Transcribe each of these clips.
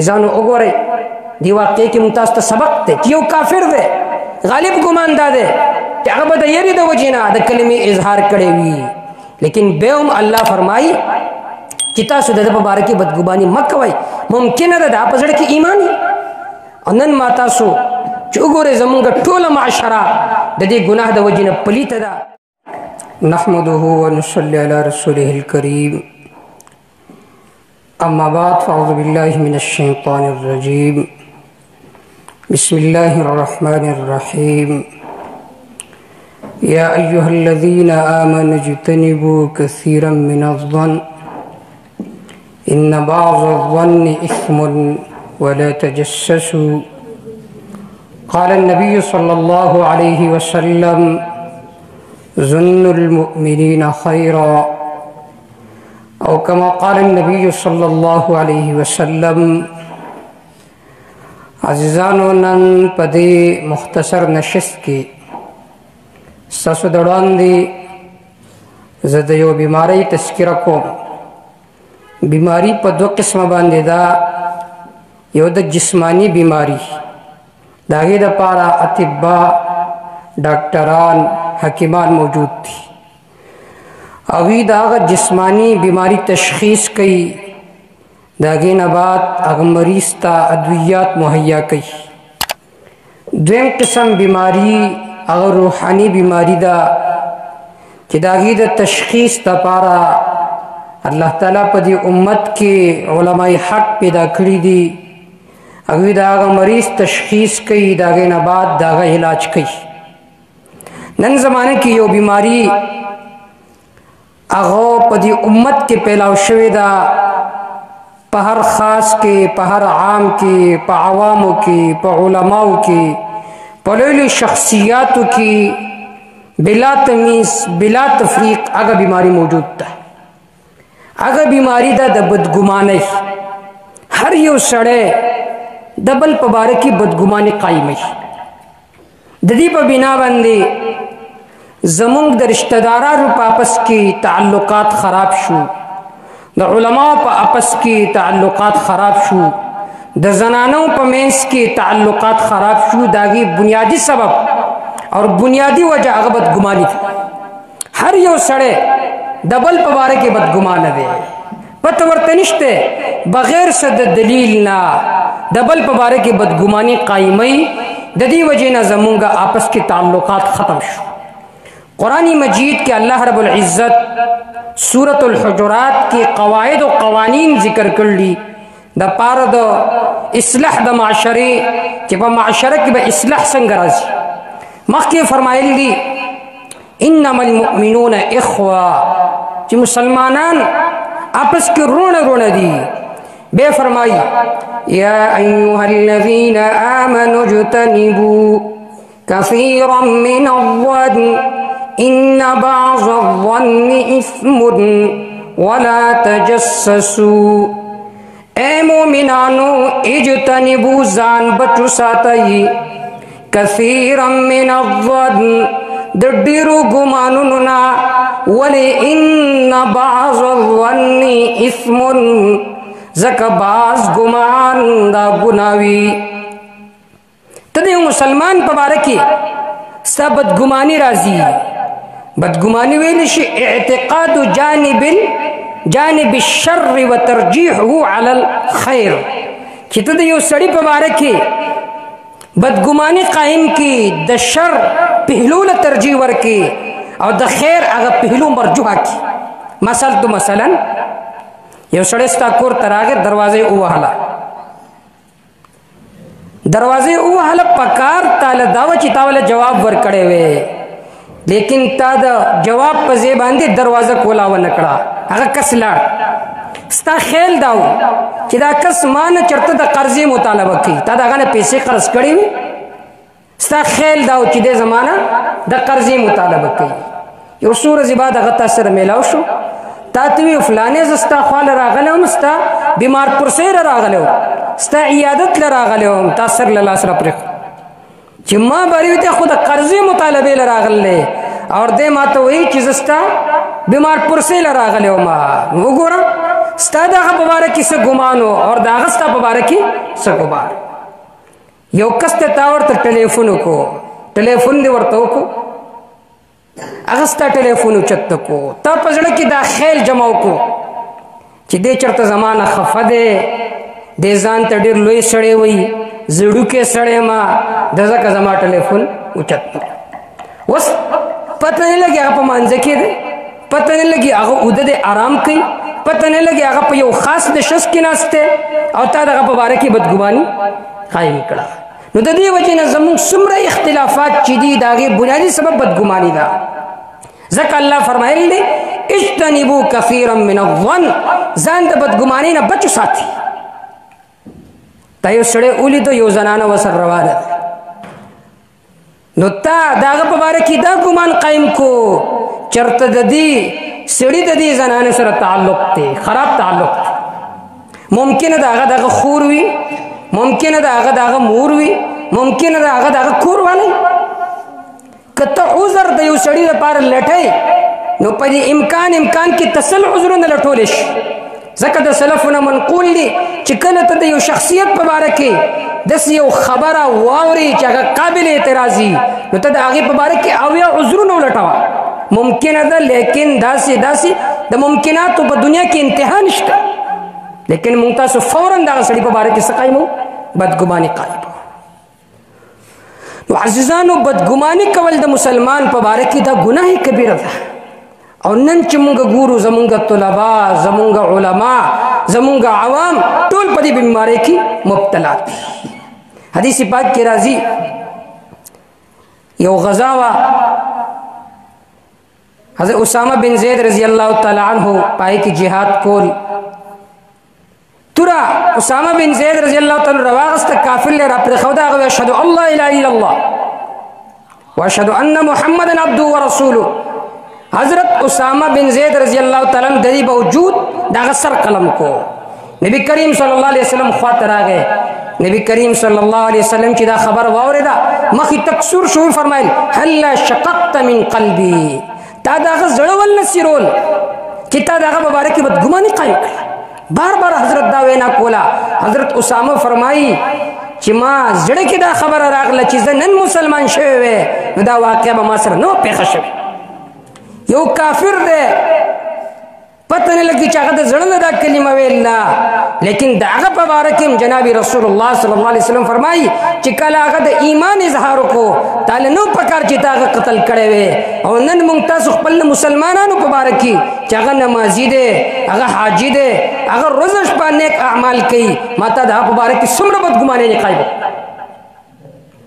ځان وګورئ دې واقعې کې موږ تاسو ته سبق دی چې یو کافر دی غالب ګمان دا دی چې هغه به د یېرې د وجې نه د کلمې اظهار کړی وي لیکن بیا هم الله فرمایي چې تاسو د ده په باره کې بدګماني مه کوئ ممکنه ده دا په زړه کې ایمان وي او نن ما تاسو چې وګورئ زمونږ ټوله معاشره د دې ګناه د وجې نه پلیته ده. نحمده ونصلي على رسوله الكريم اما بعد فاعوذ بالله من الشيطان الرجيم بسم الله الرحمن الرحيم يا أيها الذين آمنوا اجتنبوا كثيرا من الظن إن بعض الظن إثم ولا تجسسوا قال النبي صلى الله عليه وسلم ظن المؤمنين خيرا أو كما قال النبي صلى الله عليه وسلم. عزیزانو نن په دې مختصر نشست کې ستاسو د وړاندې زه د یو بیمارۍ تذکره کوم. بیماری په دوه قسمه باندې ده. یو د جسمانی بیماری د هغې دپاره اطبا ډاکټران حکیمان موجود دي. هغوی د هغه جسمانی بیماری تشخیص کوي د هغې نه بعد هغه مریض ته ادویات مهیا کوي. دویم قسم بیماری هغه روحانی بیماری ده چې د هغې د تشخیص دپاره الله تعالی په دې امت کې علماء حق پیدا کړي دي. هغوی د هغه مریض تشخیص کوي د هغې نه بعد د هغه علاج کوي. نن زمانه کې یو بیماری هغه په دې امت کې پیلاو شوې ده په هر خاص کې په هر عام کې په عوامو کې په علماو کې په لوی شخصیاتو کې بلا تمیز بلا تفریق هغه بیماری موجود ده. هغه بیماری ده د بدګمانۍ. هر یو سړی د بل په باره کې بدګماني قایموي. د دې په بنا باندې زمونږ د رشتہ دارانو په آپس کې تعلقات خراب شو، د علماء په آپس کې تعلقات خراب شو، د زنانو په منځ کې تعلقات خراب شو. د هغې بنیادي سبب او بنیادي وجه هغه بدګماني ده. هر یو سړی د بل په باره کې بدګمانه دی، پته ورته نشته بغیر څه د دلیل نه د بل په باره کې بدګماني قایموي. د دې وجې نه زمونږ آپس کې تعلقات ختم شو. قرآن مجید کې الله رب العزت سورة الحجرات کې قواعد و قوانین ذکر کړي د پاره د اصلاح د معاشرې چې په معاشره کې به اصلاح څنګه راځي. مخکې فرمایلی دي انما المؤمنون اخوه چې مسلمانان آپس کې رونه دي. بے فرمائی یا ایها الذین آمنوا اجتنبوا کثیرا من الظن ان بعض الظن اثم ولا تجسسوا. اے مومنانو اجتنبوا ځان بچو ساتئ کثیرا من الظن د ډیرو ګمانونو نه ولې ان بعض الظن اثم ځکه بعض ګمان دا ګناوي. ته د یو مسلمان په باره کې ستا بدګماني راځي. بدګماني ویلی شي اعتقاد جانب الشر وترجیحه علی الخیر. چې ته د یو سړي په باره کې بدګماني قائم کی د شر پهلو له ترجیح ورکي او د خیر هغه پهلو مرجوحه کی. مثلا یو سړی ستا کور ته راغی دروازې ووهله پکار تاله دا و چې تا ول جواب ورکړی وی لیکن تا د جواب په ځای باندې دروازه کولا ونه کړه. هغه کس لاړ ستا خیال دا و چې دا کس ما نه چېرته د قرضې مطالبه کوي. تا د هغه نه پیسې قرض کړې وي. ستا خیال دا و چې دې زمانه د قرضې مطالبه کوي. یو څو ورځې بعد هغه تا سره میلاو شو. تا ته وی فلانې زه ستا خواله راغلی وم ستا بیمار پرسۍ له راغلی وم ستا عیادت له راغلی وم تا سر له لاس را پرېښود چې ما بری ته خو د قرضې مطالبې له راغلی او دې ما ته وایي چې زه ستا بیمار پرسۍ له راغلی وم. وګوره ستا دغه په باره کې څه ګمان و او د هغه ستا په باره کې څه ګمان. یو کس ته تا ورته ټلیفون وکړو، ټلیفون دې ورته وکړو، هغه ستا ټلیفون اوچت کړو، تا په زړه کې دا خیال جمع وکړو چې دې چېرته زما نه خفه دی، دې ځان ته ډېر لوی سړی وایي، زړوکی سړی ما، د ځکه زما ټلیفون اوچت کړو. اوس پته نه لګي هغه په مانځه کې دی، پته نه لګي هغه اوده دی آرام کوي، پته نه لګي هغه په یو خاص نشست کې ناست دی او تا دغه په باره کې بدګماني قایم کړه. نو د دې وجې نه زموږ څومره اختلافات چې دي د هغې بنیادي سبب بدګماني ده. ځکه الله فرمایلی دی اجتنبوا کثیرا من الظن، ځان د بدګمانۍ نه بچ ساتي. تا یو سړی ولیدو یو زنانه ورسره روانه ده، نو تا د هغه په باره کې دا ګمان قایم کو چېرته د دې سړي د دې زنانې سره تعلق دی، خراب تعلق دی. ممکنه د هغه دغه خور وي، ممکنه د هغه دغه مور وي، ممکنه د هغه دغه کور والی. که ته عذر د یو سړي لپاره لټوې نو په دې امکان کې تسل عذرونه لټولی شي. ځکه د سلفونه منقول دي چې کله ته د یو شخصیت په باره کې داسې یو خبره واورې چې هغه قابل اعتراضي، نو ته د هغې په باره کې اویا عذرونه ولټوه. ممکنه ده لیکن داسې د ممکناتو په دنیا کې انتها نشته، لیکن موږ تاسو فوراً دغه سړي په باره کې څه قایمو؟ بدګماني قایمو. نو عزیزانو، بدګماني کول د مسلمان په باره کې دا ګناه کبیره ده. او نن چې موږ ګورو زمونږ طلبا، زمونږ علما، زمونږ عوام ټول په دې بیمارۍ کې مبتلا دي. حدیث پاک کې راځي یو غزا وه، حضرت اسامه بن زید رضی الله تعالی عنہ پای کې جهاد کول. تورا اسامه بن زید رضی الله تعالی رواغسته کافر له را پرېښوده، هغه اشهد ان لا اله الا الله واشهد ان محمدا عبده ورسوله. حضرت اسامه بن زید رضی الله تعالی عنہ د دې باوجود دغه سر قلم کو. نبی کریم صلی الله علیه وسلم خواته راغی. نبی کریم صلی الله علیه وسلم چې دا خبر واورېده مخې تکسور شو، فرمایل هلا شققت من قلبي، تا دغه زړه ولنه سیرول چې تا دغه په باره کې بدګماني قایم کړه. بار بار حضرت دا وینا کوله. حضرت اسامه فرمایي چې ما زړه کې دا خبره راغله چې زه نن مسلمان شوی وی نو دا واقعه به ما سره نه پېښه شوې. یو کافر دی، پته نه لګي چې هغه د زړه نه دا کلمه ویله، لیکن د هغه په باره کې جناب رسول الله صلی الله علیه وسلم فرمایي چې کله هغه د ایمان اظهار وکړو تاله نو پکار چې تا هغه قتل کړی وی. او نن موږ تاسو خپل مسلمانانو په باره کې چې هغه نمازي دی، هغه حاجي دی، هغه روزه شپه نیک اعمال کوي، ما ته د هغه په باره کې څومره بدګمانۍ نه قایمه.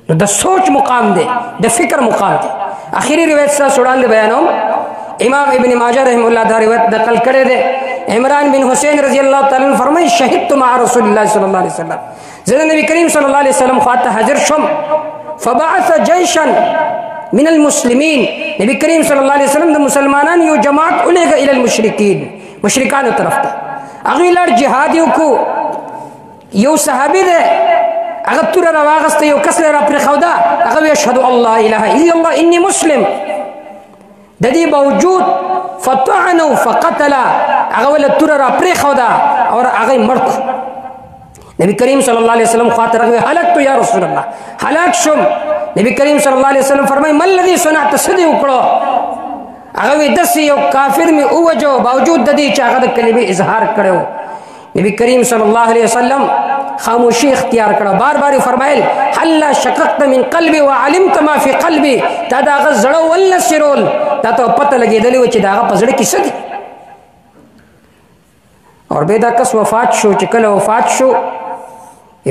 نو د سوچ مقام دی، د فکر مقام دی. آخري روایت ستاسو وړاندې بیانوم. امام ابن ماجه رحم الله دا روایت نقل کړی دی. عمران بن حسین رضی الله تعالی عنہ فرمایي شهدت مع رسول الله صلی الله علیه وسلم، زه نبی کریم صلی الله علیه وسلم خواته حاضر شوم. فبعث جيشا من المسلمین، نبی کریم صلی الله علیه وسلم د مسلمانانو یو جماعت ولېږه الی المشرکین، مشرکانو طرف ته. هغوی لاړ جهاد یې وکړو. یو صحابي دی، هغه توره راواغسته، یو کس له را پرېښوده، هغه وی اشهد ان لا اله الا الله انی مسلم. د دې باوجود فطعنوا فقتل، هغه ول توره را پرېښوده او هغه مړ کړ. نبی کریم صلی الله علیه وسلم خاطر هغه هلاکت یا رسول الله، هلاک شم. نبی کریم صلی الله علیه وسلم فرمای ما الذي صنعت، سدي وکړو. هغه داسې یو کافر می اوجو باوجود د دې چې هغه د کلمې اظهار کړو. نبی کریم صلی الله علیه وسلم خاموشی اختیار کړه. بار بار فرمایل هلا شققت من قلبي وعلمت ما في قلبي، تا دا هغه زړه ولنه سیرول، تا ته پته لګېدلې وه چې د هغه په زړه کې څه دي. اور بیا دا کس وفات شو. چې کله وفات شو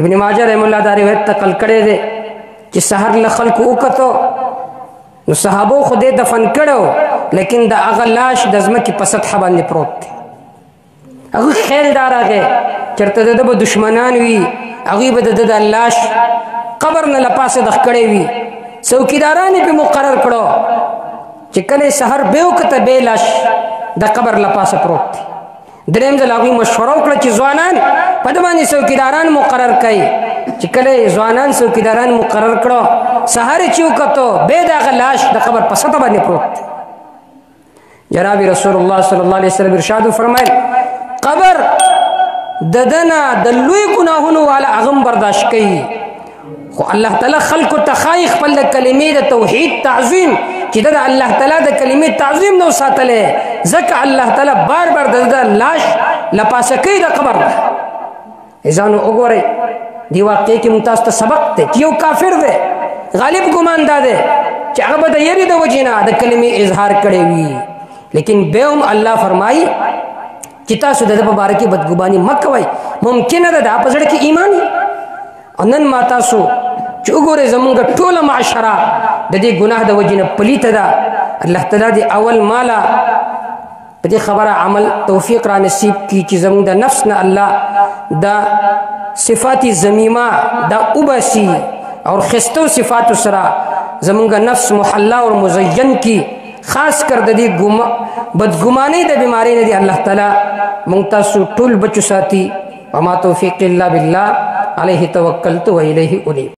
ابن ماجه رحم الله دا روایت نقل کړی دی چې سحر له خلکو وکتو نو صحابو خو دې دفن کړو، لیکن د هغه لاش د ځمکې په سطحه باندې پروت دی. هغه خیال دا راغی چېرته د ده به دشمنان وي، هغوی به د ده د لاش قبر نه له پاسه دغ کړی وي. څوکیداران یې پرې مقرر کړو چې کله سحر بې وکته بې لاش د قبر له پاسه پروت دی. دریم ځل هغوی مشوره وکړه چې ځوانان په ده باندې څوکیداران مقرر کړئ. چې کله ځوانان څوکیداران مقرر کړو، سحر یې چې وکتو بې د هغه لاش د قبر په سطحه باندې پروت دی. جناب رسول الله صلی الله علیه وسلم ارشاد فرمایل قبر ددنا دلوی گناہونو والا اغم برداشت کئی خو اللہ تعالی خلق تخای خپل د کلمې د توحید تعظیم چې د الله تعالی د کلمې تعظیم نو ساتلې ځکه الله تعالی بار بار د لاش لپاسه کوي د قبر ځانو وګورئ دی واقعي کې ممتاز ته سبق دی چې یو کافر دی غالب ګمان دا دی چې هغه به د یری د وجې نه د کلمې اظهار کړی وي لیکن بیا هم الله فرمایي چې تاسو د ده په باره کې بدګماني مه کوئ ممکنه ده دا په زړه کې ایمان او نن ما تاسو چې وګورئ زمونږ ټوله معاشره د دې ګناه د وجې نه پلیته ده الله تعالی دې اول مالا په دې خبره عمل توفیق را نصیب کی چې زمونږ د نفس نه الله دا صفات ذمیمه دا وباسي اور خستو صفات سره زمونږ نفس محلا اور مزین کی خاص کر د دې بدګمانۍ د بیماری نه دی الله تعالی مونږ تاسو ټول بچو ساتي وما توفیق الا بالله علیه توکلت و الیه انیب